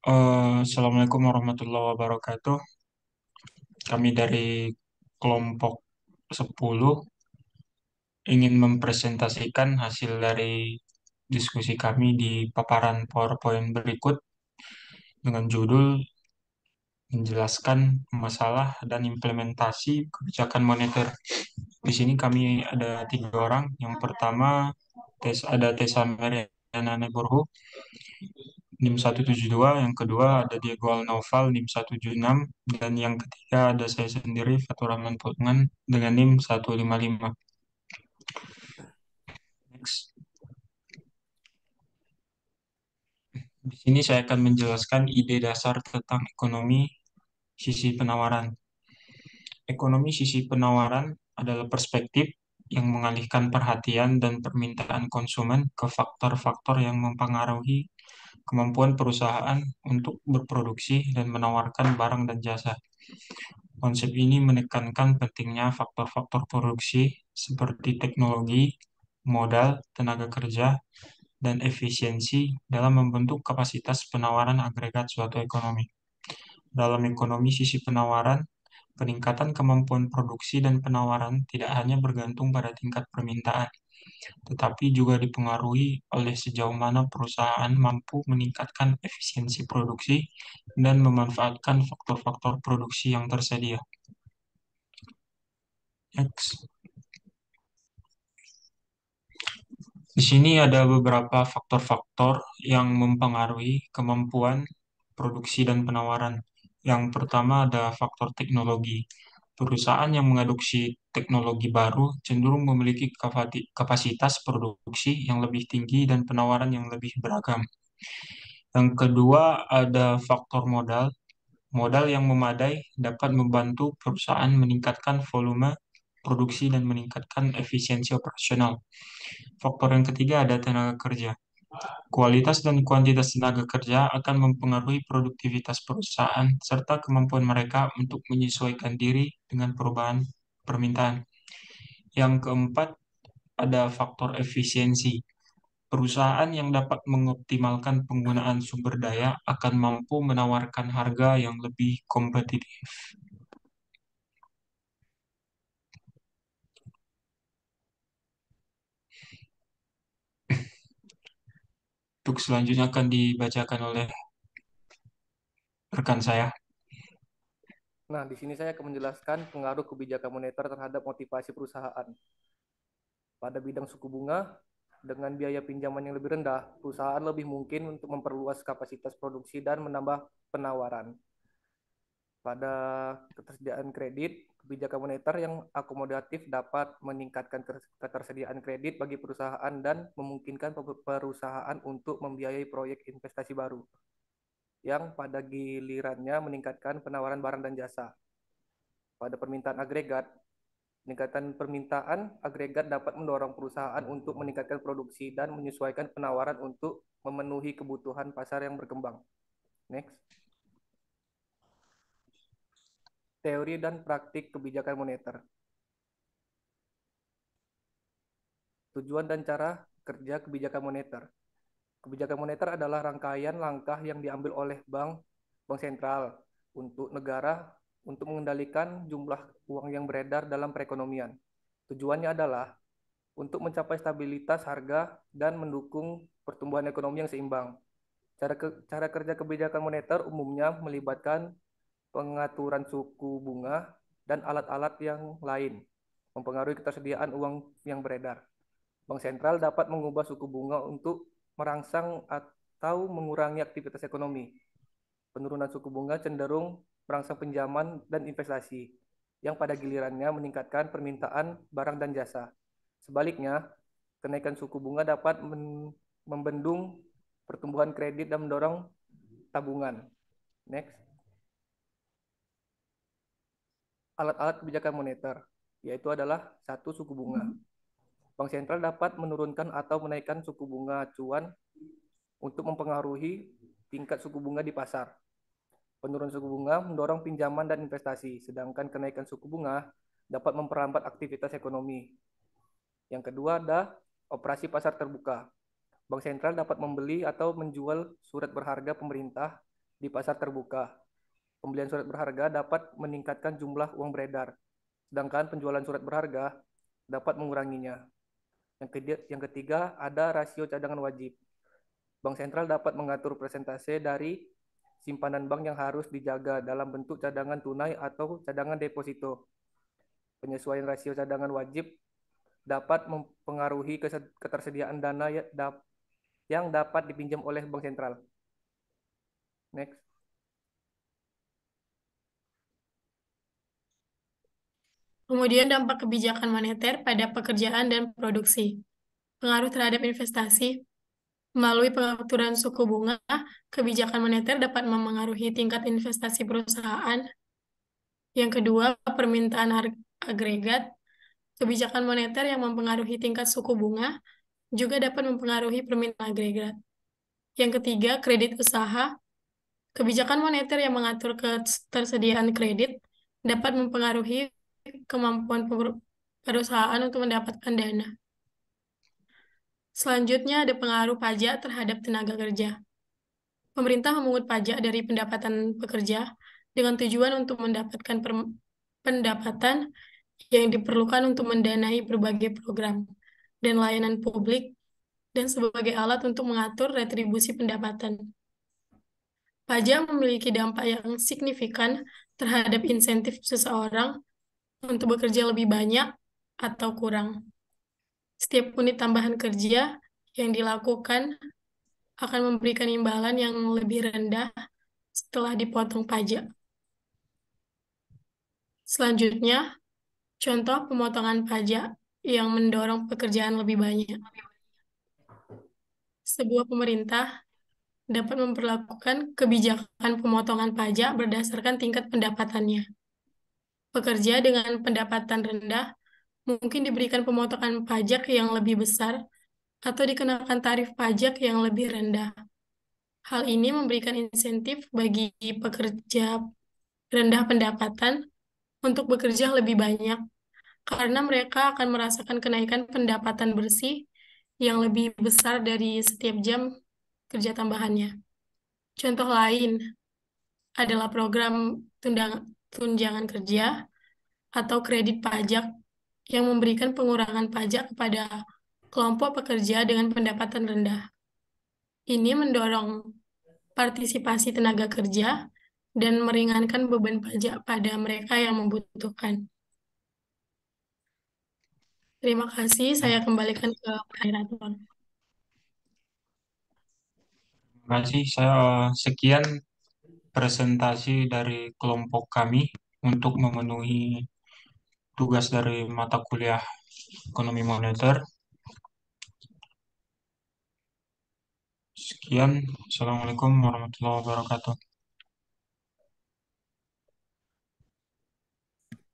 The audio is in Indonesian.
Assalamualaikum warahmatullahi wabarakatuh. Kami dari kelompok 10 ingin mempresentasikan hasil dari diskusi kami di paparan PowerPoint berikut dengan judul menjelaskan masalah dan implementasi kebijakan moneter. Di sini kami ada 3 orang. Yang pertama, ada Tessa Mariana Neborho, NIM 172, yang kedua ada Diego Alnaufal, NIM 176, dan yang ketiga ada saya sendiri, Fatur Rahman Pulungan, dengan NIM 155. Next. Di sini saya akan menjelaskan ide dasar tentang ekonomi sisi penawaran. Ekonomi sisi penawaran adalah perspektif yang mengalihkan perhatian dan permintaan konsumen ke faktor-faktor yang mempengaruhi kemampuan perusahaan untuk berproduksi dan menawarkan barang dan jasa. Konsep ini menekankan pentingnya faktor-faktor produksi seperti teknologi, modal, tenaga kerja, dan efisiensi dalam membentuk kapasitas penawaran agregat suatu ekonomi. Dalam ekonomi sisi penawaran, peningkatan kemampuan produksi dan penawaran tidak hanya bergantung pada tingkat permintaan, tetapi juga dipengaruhi oleh sejauh mana perusahaan mampu meningkatkan efisiensi produksi dan memanfaatkan faktor-faktor produksi yang tersedia. Next. Di sini ada beberapa faktor-faktor yang mempengaruhi kemampuan produksi dan penawaran. Yang pertama ada faktor teknologi. Perusahaan yang mengadopsi teknologi baru cenderung memiliki kapasitas produksi yang lebih tinggi dan penawaran yang lebih beragam. Yang kedua ada faktor modal. Modal yang memadai dapat membantu perusahaan meningkatkan volume produksi dan meningkatkan efisiensi operasional. Faktor yang ketiga ada tenaga kerja. Kualitas dan kuantitas tenaga kerja akan mempengaruhi produktivitas perusahaan serta kemampuan mereka untuk menyesuaikan diri dengan perubahan permintaan. Yang keempat, ada faktor efisiensi. Perusahaan yang dapat mengoptimalkan penggunaan sumber daya akan mampu menawarkan harga yang lebih kompetitif. Untuk selanjutnya akan dibacakan oleh rekan saya. Nah, di sini saya akan menjelaskan pengaruh kebijakan moneter terhadap motivasi perusahaan. Pada bidang suku bunga, dengan biaya pinjaman yang lebih rendah, perusahaan lebih mungkin untuk memperluas kapasitas produksi dan menambah penawaran. Pada ketersediaan kredit, kebijakan moneter yang akomodatif dapat meningkatkan ketersediaan kredit bagi perusahaan dan memungkinkan perusahaan untuk membiayai proyek investasi baru, yang pada gilirannya meningkatkan penawaran barang dan jasa. Pada permintaan agregat, peningkatan permintaan agregat dapat mendorong perusahaan untuk meningkatkan produksi dan menyesuaikan penawaran untuk memenuhi kebutuhan pasar yang berkembang. Next. Teori dan praktik kebijakan moneter. Tujuan dan cara kerja kebijakan moneter. Kebijakan moneter adalah rangkaian langkah yang diambil oleh bank sentral untuk negara untuk mengendalikan jumlah uang yang beredar dalam perekonomian. Tujuannya adalah untuk mencapai stabilitas harga dan mendukung pertumbuhan ekonomi yang seimbang. Cara kerja kebijakan moneter umumnya melibatkan pengaturan suku bunga dan alat-alat yang lain, mempengaruhi ketersediaan uang yang beredar. Bank sentral dapat mengubah suku bunga untuk merangsang atau mengurangi aktivitas ekonomi. Penurunan suku bunga cenderung merangsang pinjaman dan investasi, yang pada gilirannya meningkatkan permintaan barang dan jasa. Sebaliknya, kenaikan suku bunga dapat membendung pertumbuhan kredit dan mendorong tabungan. Next. Alat-alat kebijakan moneter, yaitu adalah satu, suku bunga. Bank sentral dapat menurunkan atau menaikkan suku bunga acuan untuk mempengaruhi tingkat suku bunga di pasar. Penurunan suku bunga mendorong pinjaman dan investasi, sedangkan kenaikan suku bunga dapat memperlambat aktivitas ekonomi. Yang kedua ada operasi pasar terbuka. Bank sentral dapat membeli atau menjual surat berharga pemerintah di pasar terbuka. Pembelian surat berharga dapat meningkatkan jumlah uang beredar, sedangkan penjualan surat berharga dapat menguranginya. Yang ketiga, ada rasio cadangan wajib. Bank sentral dapat mengatur persentase dari simpanan bank yang harus dijaga dalam bentuk cadangan tunai atau cadangan deposito. Penyesuaian rasio cadangan wajib dapat mempengaruhi ketersediaan dana yang dapat dipinjam oleh bank sentral. Next. Kemudian dampak kebijakan moneter pada pekerjaan dan produksi. Pengaruh terhadap investasi. Melalui pengaturan suku bunga, kebijakan moneter dapat memengaruhi tingkat investasi perusahaan. Yang kedua, permintaan agregat. Kebijakan moneter yang mempengaruhi tingkat suku bunga juga dapat mempengaruhi permintaan agregat. Yang ketiga, kredit usaha. Kebijakan moneter yang mengatur ketersediaan kredit dapat mempengaruhi kemampuan perusahaan untuk mendapatkan dana. Selanjutnya ada pengaruh pajak terhadap tenaga kerja. Pemerintah memungut pajak dari pendapatan pekerja dengan tujuan untuk mendapatkan pendapatan yang diperlukan untuk mendanai berbagai program dan layanan publik dan sebagai alat untuk mengatur retribusi pendapatan. Pajak memiliki dampak yang signifikan terhadap insentif seseorang untuk bekerja lebih banyak atau kurang. Setiap unit tambahan kerja yang dilakukan akan memberikan imbalan yang lebih rendah setelah dipotong pajak. Selanjutnya, contoh pemotongan pajak yang mendorong pekerjaan lebih banyak. Sebuah pemerintah dapat memperlakukan kebijakan pemotongan pajak berdasarkan tingkat pendapatannya. Pekerja dengan pendapatan rendah mungkin diberikan pemotongan pajak yang lebih besar atau dikenakan tarif pajak yang lebih rendah. Hal ini memberikan insentif bagi pekerja rendah pendapatan untuk bekerja lebih banyak karena mereka akan merasakan kenaikan pendapatan bersih yang lebih besar dari setiap jam kerja tambahannya. Contoh lain adalah program tunjangan kerja atau kredit pajak yang memberikan pengurangan pajak kepada kelompok pekerja dengan pendapatan rendah. Ini mendorong partisipasi tenaga kerja dan meringankan beban pajak pada mereka yang membutuhkan. Terima kasih, saya kembalikan ke moderator. Terima kasih. Sekian presentasi dari kelompok kami untuk memenuhi tugas dari mata kuliah ekonomi moneter. Sekian. Assalamualaikum warahmatullahi wabarakatuh.